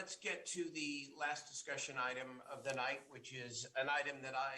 let's get to the last discussion item of the night, which is an item that I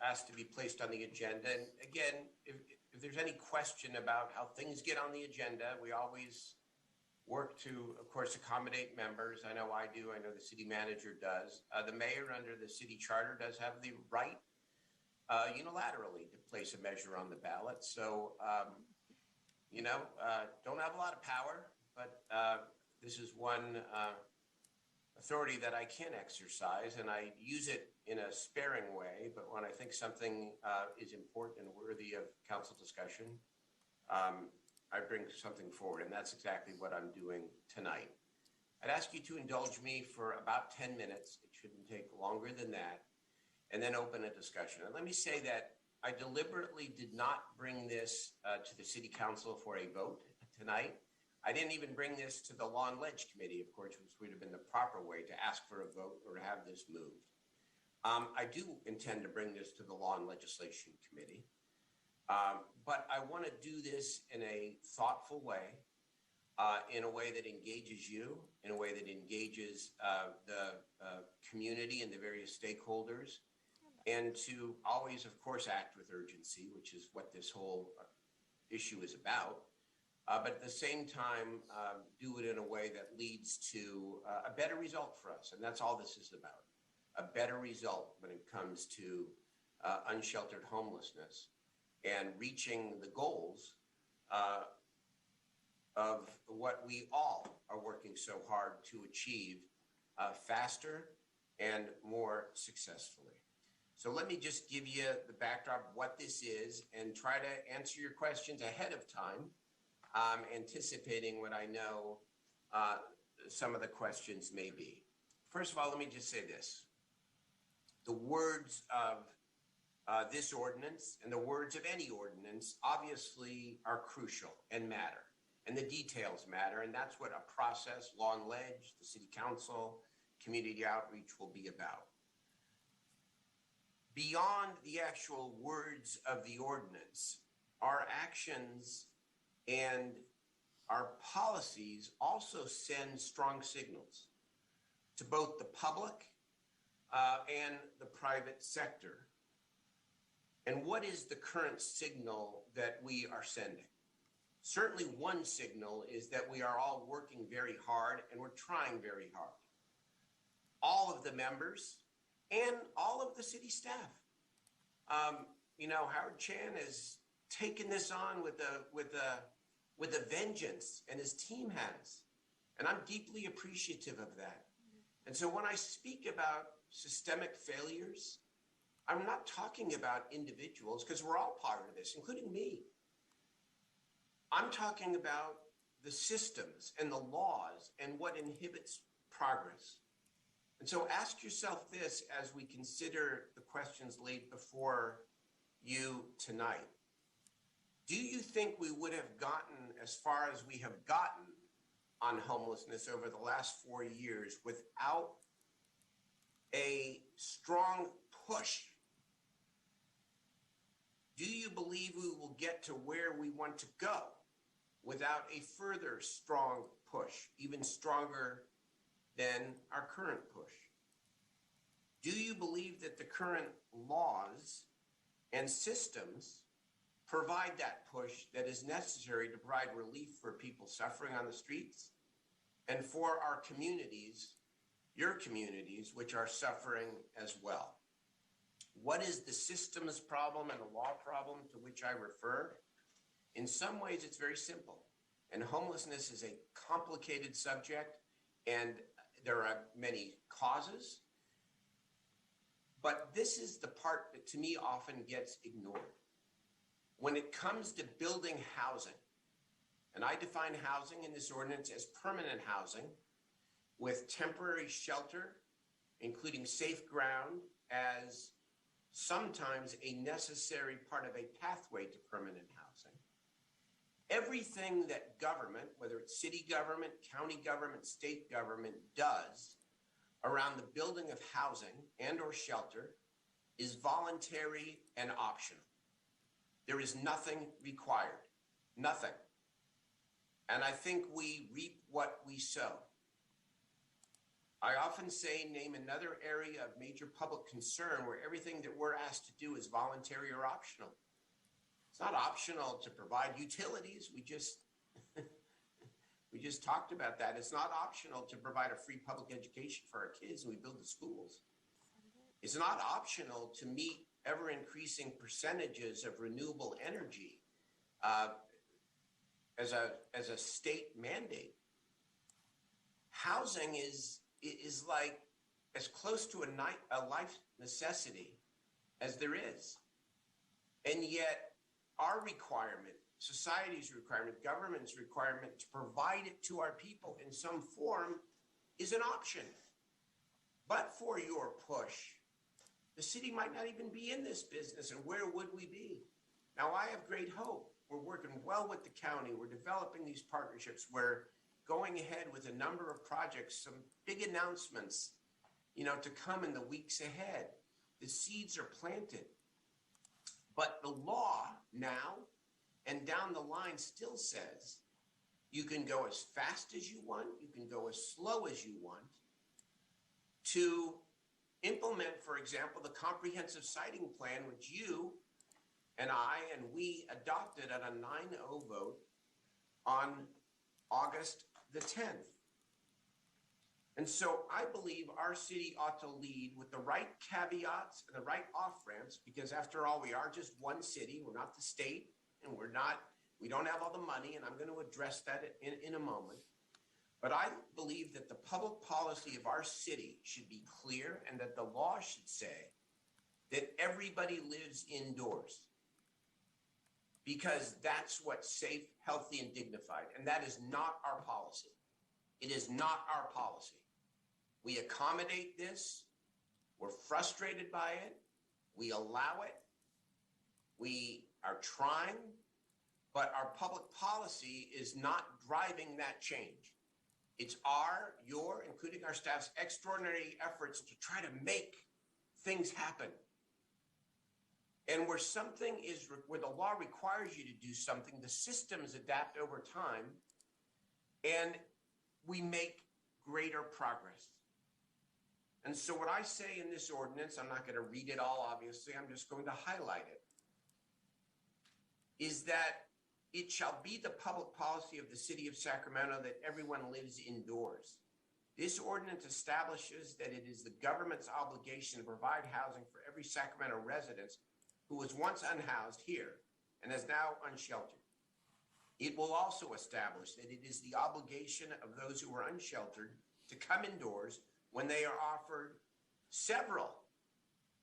asked to be placed on the agenda. And again, if there's any question about how things get on the agenda, we always work to, of course, accommodate members. I know I do. I know the city manager does. The mayor, under the city charter, does have the right unilaterally to place a measure on the ballot. So, don't have a lot of power, but this is one authority that I can exercise, and I use it in a sparing way. But when I think something is important and worthy of council discussion, I bring something forward, and that's exactly what I'm doing tonight. I'd ask you to indulge me for about 10 minutes. It shouldn't take longer than that, and then open a discussion. And let me say that I deliberately did not bring this to the city council for a vote tonight. I didn't even bring this to the Law and Ledge Committee, of course, which would have been the proper way to ask for a vote or to have this moved. I do intend to bring this to the Law and Legislation Committee, but I want to do this in a thoughtful way, in a way that engages you, in a way that engages the community and the various stakeholders, and to always, of course, act with urgency, which is what this whole issue is about. But at the same time, do it in a way that leads to a better result for us. And that's all this is about, a better result when it comes to unsheltered homelessness and reaching the goals of what we all are working so hard to achieve faster and more successfully. So let me just give you the backdrop of what this is and try to answer your questions ahead of time, anticipating what I know some of the questions may be. First of all, let me just say this. The words of this ordinance and the words of any ordinance obviously are crucial and matter, and the details matter, and that's what a process, Law and Ledge, the city council, community outreach will be about. Beyond the actual words of the ordinance, our actions and our policies also send strong signals to both the public and the private sector. And what is the current signal that we are sending? Certainly one signal is that we are all working very hard and we're trying very hard. All of the members and all of the city staff. Howard Chan has taken this on with a vengeance, and his team has. And I'm deeply appreciative of that. And so when I speak about systemic failures, I'm not talking about individuals, because we're all part of this, including me. I'm talking about the systems and the laws and what inhibits progress. And so ask yourself this as we consider the questions laid before you tonight. Do you think we would have gotten as far as we have gotten on homelessness over the last 4 years without a strong push? Do you believe we will get to where we want to go without a further strong push, even stronger than our current push? Do you believe that the current laws and systems provide that push that is necessary to provide relief for people suffering on the streets and for our communities, your communities, which are suffering as well? What is the systems problem and the law problem to which I refer? In some ways, it's very simple. And homelessness is a complicated subject, and there are many causes. But this is the part that to me often gets ignored. When it comes to building housing, and I define housing in this ordinance as permanent housing with temporary shelter, including safe ground, as sometimes a necessary part of a pathway to permanent housing. Everything that government, whether it's city government, county government, state government, does around the building of housing and or shelter is voluntary and optional. There is nothing required, nothing. And I think we reap what we sow. I often say, name another area of major public concern where everything that we're asked to do is voluntary or optional. It's not optional to provide utilities. We just talked about that. It's not optional to provide a free public education for our kids and we build the schools. It's not optional to meet ever increasing percentages of renewable energy as a state mandate. Housing is like as close to a life necessity as there is. And yet our requirement, society's requirement, government's requirement to provide it to our people in some form is an option. But for your push, the city might not even be in this business, and where would we be? Now, I have great hope. We're working well with the county. We're developing these partnerships. We're going ahead with a number of projects, some big announcements, to come in the weeks ahead. The seeds are planted. But the law now and down the line still says you can go as fast as you want, you can go as slow as you want to implement, for example, the comprehensive siting plan, which you and I and we adopted at a 9-0 vote on August the 10th. And so I believe our city ought to lead with the right caveats and the right off-ramps, because after all, we are just one city. We're not the state, and we don't have all the money, and I'm going to address that in a moment. But I believe that the public policy of our city should be clear, and that the law should say that everybody lives indoors, because that's what's safe, healthy, and dignified. And that is not our policy. It is not our policy. We accommodate this. We're frustrated by it. We allow it. We are trying, but our public policy is not driving that change. It's your, including our staff's extraordinary efforts to try to make things happen. And where where the law requires you to do something, the systems adapt over time, and we make greater progress. And so what I say in this ordinance, I'm not going to read it all, obviously, I'm just going to highlight it, is that it shall be the public policy of the City of Sacramento that everyone lives indoors. This ordinance establishes that it is the government's obligation to provide housing for every Sacramento resident who was once unhoused here and is now unsheltered. It will also establish that it is the obligation of those who are unsheltered to come indoors when they are offered several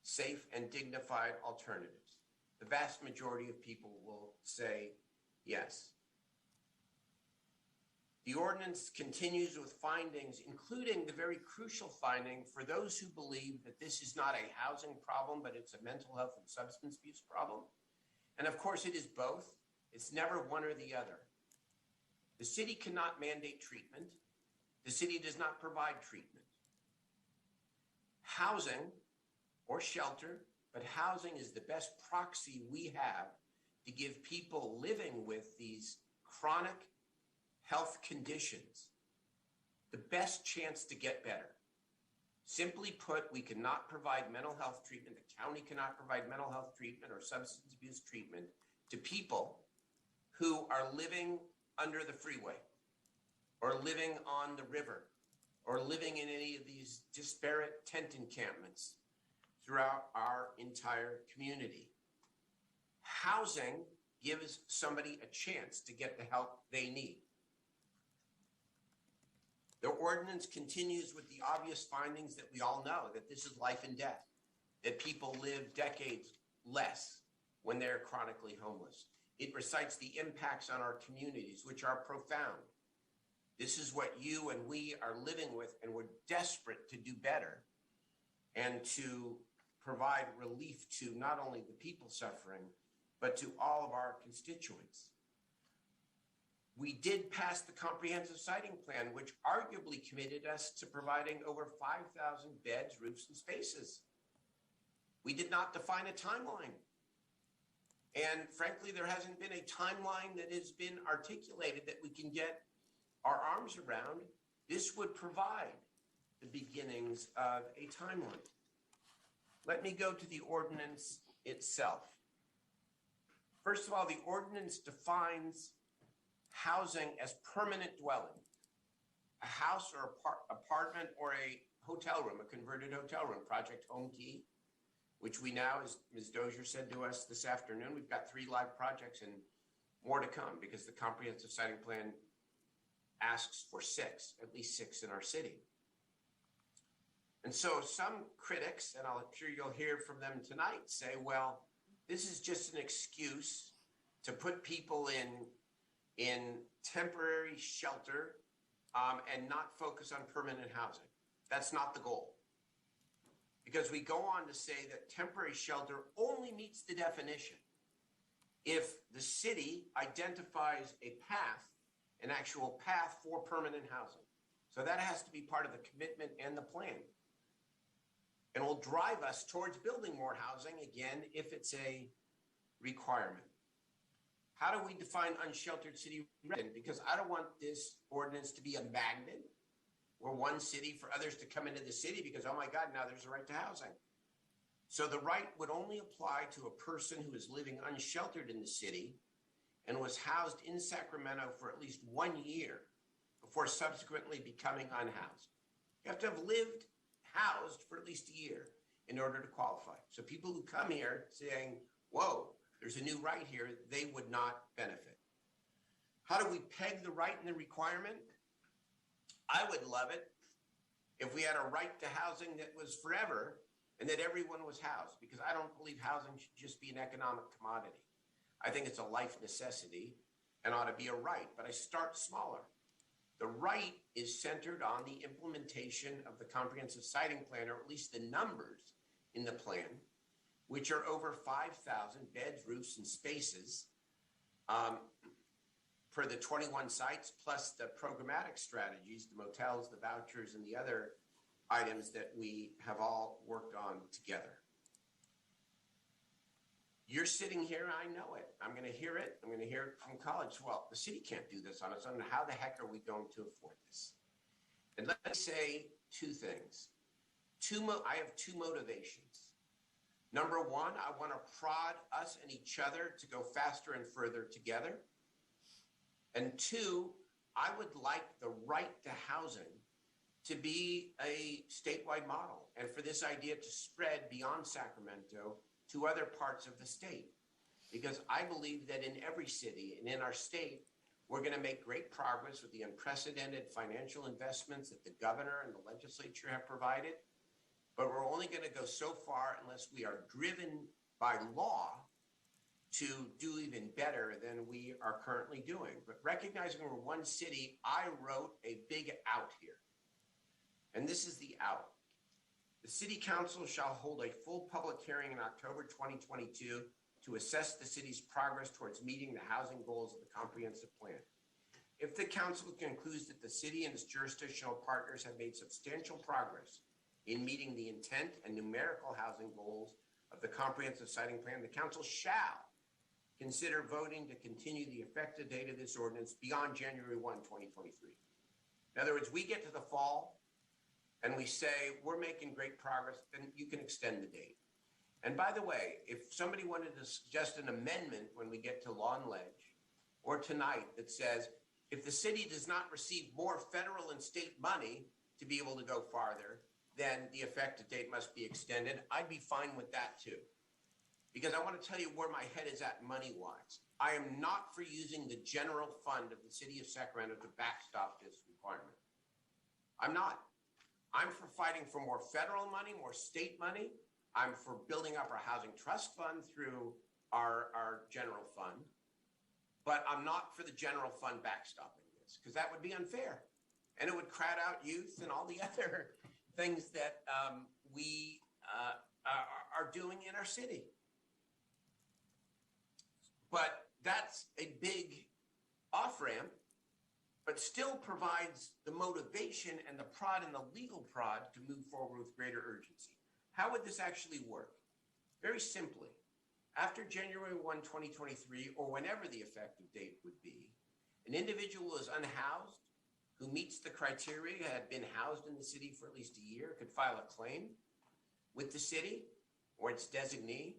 safe and dignified alternatives. The vast majority of people will say yes. The ordinance continues with findings, including the very crucial finding for those who believe that this is not a housing problem, but it's a mental health and substance abuse problem. And of course, it is both. It's never one or the other. The city cannot mandate treatment. The city does not provide treatment. Housing or shelter, but housing is the best proxy we have to give people living with these chronic health conditions the best chance to get better. Simply put, we cannot provide mental health treatment. The county cannot provide mental health treatment or substance abuse treatment to people who are living under the freeway or living on the river or living in any of these disparate tent encampments throughout our entire community. Housing gives somebody a chance to get the help they need. The ordinance continues with the obvious findings that we all know, that this is life and death, that people live decades less when they're chronically homeless. It recites the impacts on our communities, which are profound. This is what you and we are living with, and we're desperate to do better and to provide relief to not only the people suffering, but to all of our constituents. We did pass the comprehensive siting plan, which arguably committed us to providing over 5,000 beds, roofs, and spaces. We did not define a timeline. And frankly, there hasn't been a timeline that has been articulated that we can get our arms around. This would provide the beginnings of a timeline. Let me go to the ordinance itself. First of all, the ordinance defines housing as permanent dwelling, a house or apartment or a hotel room, a converted hotel room, Project Home Key, which we now, as Ms. Dozier said to us this afternoon, we've got 3 live projects and more to come because the comprehensive siting plan asks for 6, at least 6 in our city. And so some critics, and I'm sure you'll hear from them tonight, say, well, this is just an excuse to put people in temporary shelter and not focus on permanent housing. That's not the goal. Because we go on to say that temporary shelter only meets the definition if the city identifies a path, an actual path for permanent housing. So that has to be part of the commitment and the plan. And will drive us towards building more housing, again, if it's a requirement. How do we define unsheltered city resident? Because I don't want this ordinance to be a magnet or one city for others to come into the city because, oh my God, now there's a right to housing. So the right would only apply to a person who is living unsheltered in the city and was housed in Sacramento for at least 1 year before subsequently becoming unhoused. You have to have lived housed for at least a year in order to qualify. So people who come here saying, whoa, there's a new right here, they would not benefit. How do we peg the right and the requirement? I would love it if we had a right to housing that was forever and that everyone was housed, because I don't believe housing should just be an economic commodity. I think it's a life necessity and ought to be a right, but I start smaller. The right is centered on the implementation of the comprehensive siting plan, or at least the numbers in the plan, which are over 5,000 beds, roofs, and spaces for the 21 sites, plus the programmatic strategies, the motels, the vouchers, and the other items that we have all worked on together. You're sitting here, I know it. I'm going to hear it. I'm going to hear it from college. Well, the city can't do this on its own. How the heck are we going to afford this? And let me say 2 things. I have 2 motivations. Number 1, I want to prod us and each other to go faster and further together. And 2, I would like the right to housing to be a statewide model and for this idea to spread beyond Sacramento to other parts of the state. Because I believe that in every city and in our state, we're going to make great progress with the unprecedented financial investments that the governor and the legislature have provided. But we're only going to go so far unless we are driven by law to do even better than we are currently doing. But recognizing we're one city, I wrote a big out here. And this is the out. The City Council shall hold a full public hearing in October 2022 to assess the city's progress towards meeting the housing goals of the comprehensive plan. If the council concludes that the city and its jurisdictional partners have made substantial progress in meeting the intent and numerical housing goals of the comprehensive siting plan, the council shall consider voting to continue the effective date of this ordinance beyond January 1, 2023. In other words, we get to the fall and we say, we're making great progress, then you can extend the date. And by the way, if somebody wanted to suggest an amendment when we get to Law and Ledge, or tonight that says, if the city does not receive more federal and state money to be able to go farther, then the effective date must be extended, I'd be fine with that too. Because I want to tell you where my head is at money-wise. I am not for using the general fund of the City of Sacramento to backstop this requirement. I'm not. I'm for fighting for more federal money, more state money. I'm for building up our housing trust fund through our general fund. But I'm not for the general fund backstopping this, because that would be unfair. And it would crowd out youth and all the other things that we are doing in our city. But that's a big off-ramp, but still provides the motivation and the prod and the legal prod to move forward with greater urgency. How would this actually work? Very simply, after January 1, 2023, or whenever the effective date would be, an individual is unhoused who meets the criteria, had been housed in the city for at least a year, could file a claim with the city or its designee.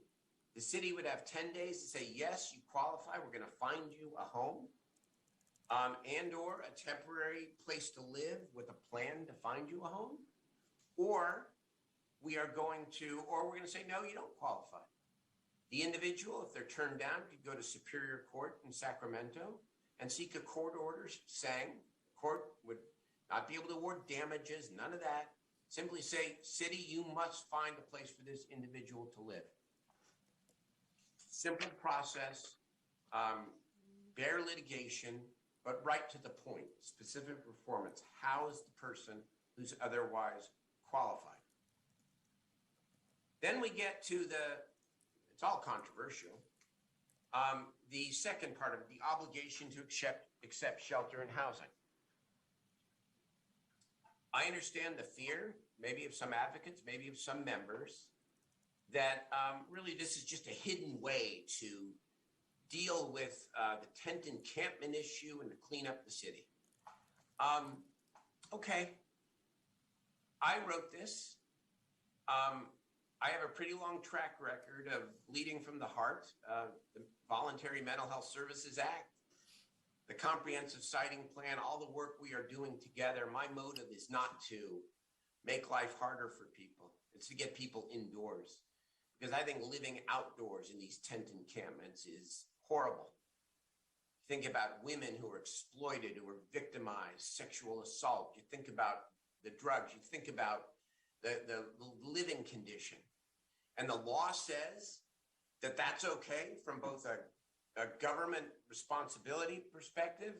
The city would have 10 days to say, yes, you qualify. We're going to find you a home and or a temporary place to live with a plan to find you a home. Or we're going to say, no, you don't qualify. The individual, if they're turned down, could go to Superior Court in Sacramento and seek a court order saying, court would not be able to award damages, none of that. Simply say, city, you must find a place for this individual to live. Simple process, bare litigation, but right to the point, specific performance. How is the person who's otherwise qualified? Then we get to it's all controversial, the second part of it, the obligation to accept shelter and housing. I understand the fear, maybe of some advocates, maybe of some members, that really this is just a hidden way to deal with the tent encampment issue and to clean up the city. Okay, I wrote this. I have a pretty long track record of leading from the heart, the Voluntary Mental Health Services Act, the Comprehensive Siting Plan, all the work we are doing together. My motive is not to make life harder for people. It's to get people indoors. Because I think living outdoors in these tent encampments is horrible. Think about women who are exploited, who are victimized, sexual assault. You think about the drugs. You think about the living condition. And the law says that that's okay from both a government responsibility perspective,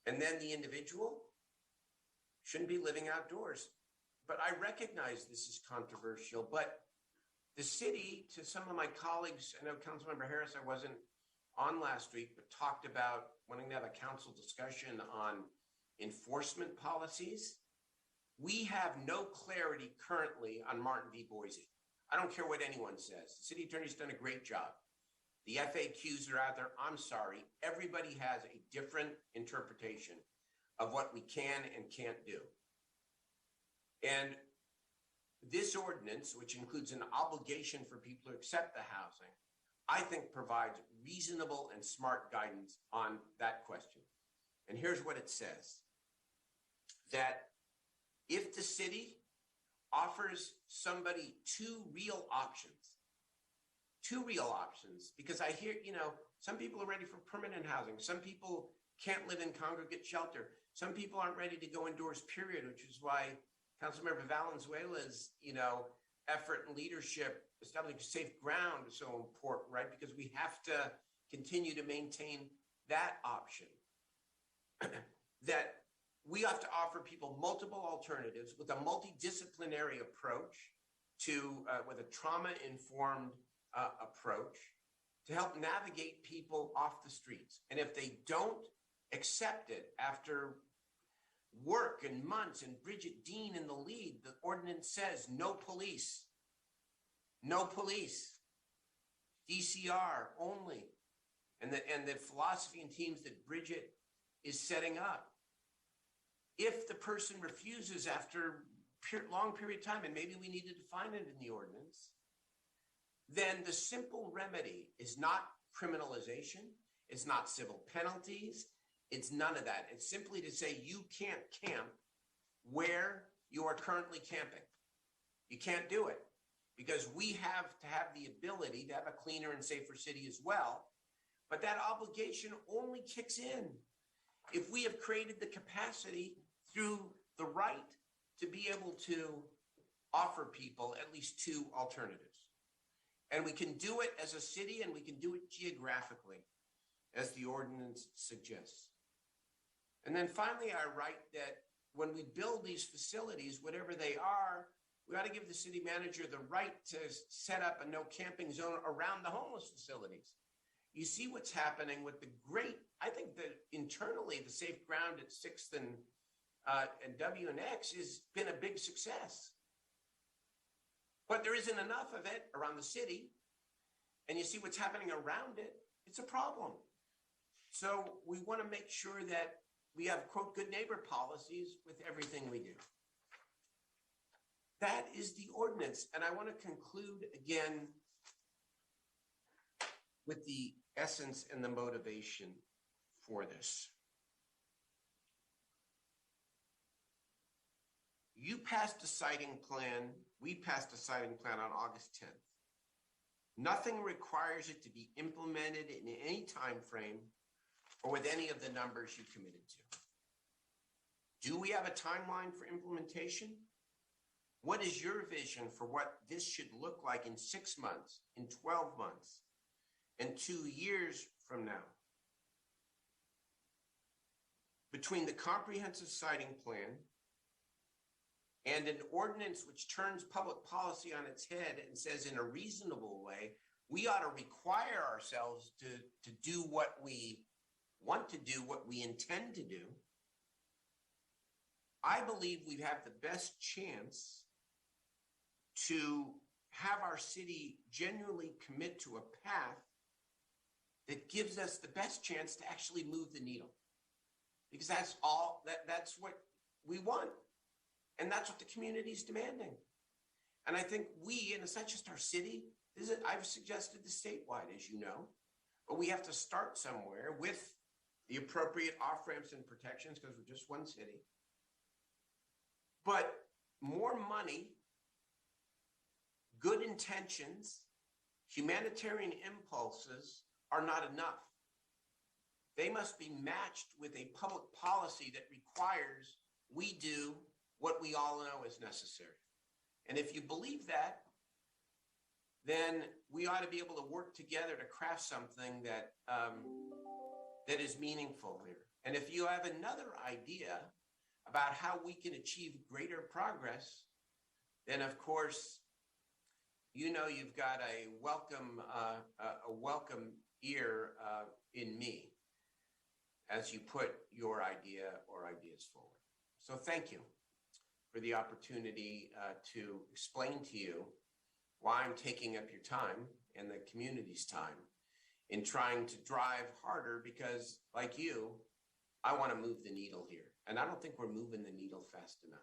and then the individual shouldn't be living outdoors. But I recognize this is controversial, but the city, to some of my colleagues, I know Councilmember Harris, I wasn't on last week, but talked about wanting to have a council discussion on enforcement policies. We have no clarity currently on Martin v. Boise. I don't care what anyone says. The city attorney's done a great job. The FAQs are out there. I'm sorry. Everybody has a different interpretation of what we can and can't do. And this ordinance, which includes an obligation for people to accept the housing, I think provides reasonable and smart guidance on that question. And here's what it says. That if the city offers somebody two real options, because I hear, some people are ready for permanent housing. Some people can't live in congregate shelter. Some people aren't ready to go indoors, period, which is why Councilmember Valenzuela's, effort and leadership establishing safe ground is so important, right? Because we have to continue to maintain that option. That we have to offer people multiple alternatives with a multidisciplinary approach with a trauma-informed approach to help navigate people off the streets. And if they don't accept it after work and months, and Bridget Dean in the lead, the ordinance says no police, DCR only, and the philosophy and teams that Bridget is setting up. If the person refuses after a long period of time, and maybe we need to define it in the ordinance, then the simple remedy is not criminalization, it's not civil penalties, it's none of that. It's simply to say you can't camp where you are currently camping. You can't do it because we have to have the ability to have a cleaner and safer city as well. But that obligation only kicks in if we have created the capacity through the right to be able to offer people at least two alternatives. And we can do it as a city, and we can do it geographically, as the ordinance suggests. And then finally, I write that when we build these facilities, whatever they are, we ought to give the city manager the right to set up a no camping zone around the homeless facilities. You see what's happening with I think that internally the safe ground at 6th and W and X has been a big success. But there isn't enough of it around the city. And you see what's happening around it. It's a problem. So we want to make sure that we have, quote, good neighbor policies with everything we do. That is the ordinance. And I want to conclude again with the essence and the motivation for this. You passed a siting plan. We passed a siting plan on August 10th. Nothing requires it to be implemented in any time frame or with any of the numbers you committed to. Do we have a timeline for implementation? What is your vision for what this should look like in 6 months, in 12 months, and 2 years from now? Between the comprehensive siting plan and an ordinance which turns public policy on its head and says in a reasonable way, we ought to require ourselves to do what we want to do, what we intend to do, I believe we have the best chance to have our city genuinely commit to a path that gives us the best chance to actually move the needle. Because that's what we want. And that's what the community is demanding. And I think and it's not just our city, I've suggested this statewide, as you know, but we have to start somewhere with the appropriate off-ramps and protections because we're just one city. But more money, good intentions, humanitarian impulses are not enough. They must be matched with a public policy that requires we do what we all know is necessary. And if you believe that, then we ought to be able to work together to craft something that is meaningful here. And if you have another idea about how we can achieve greater progress, then of course, you know you've got a welcome ear in me as you put your idea or ideas forward. So thank you for the opportunity to explain to you why I'm taking up your time and the community's time in trying to drive harder because, like you, I want to move the needle here. And I don't think we're moving the needle fast enough.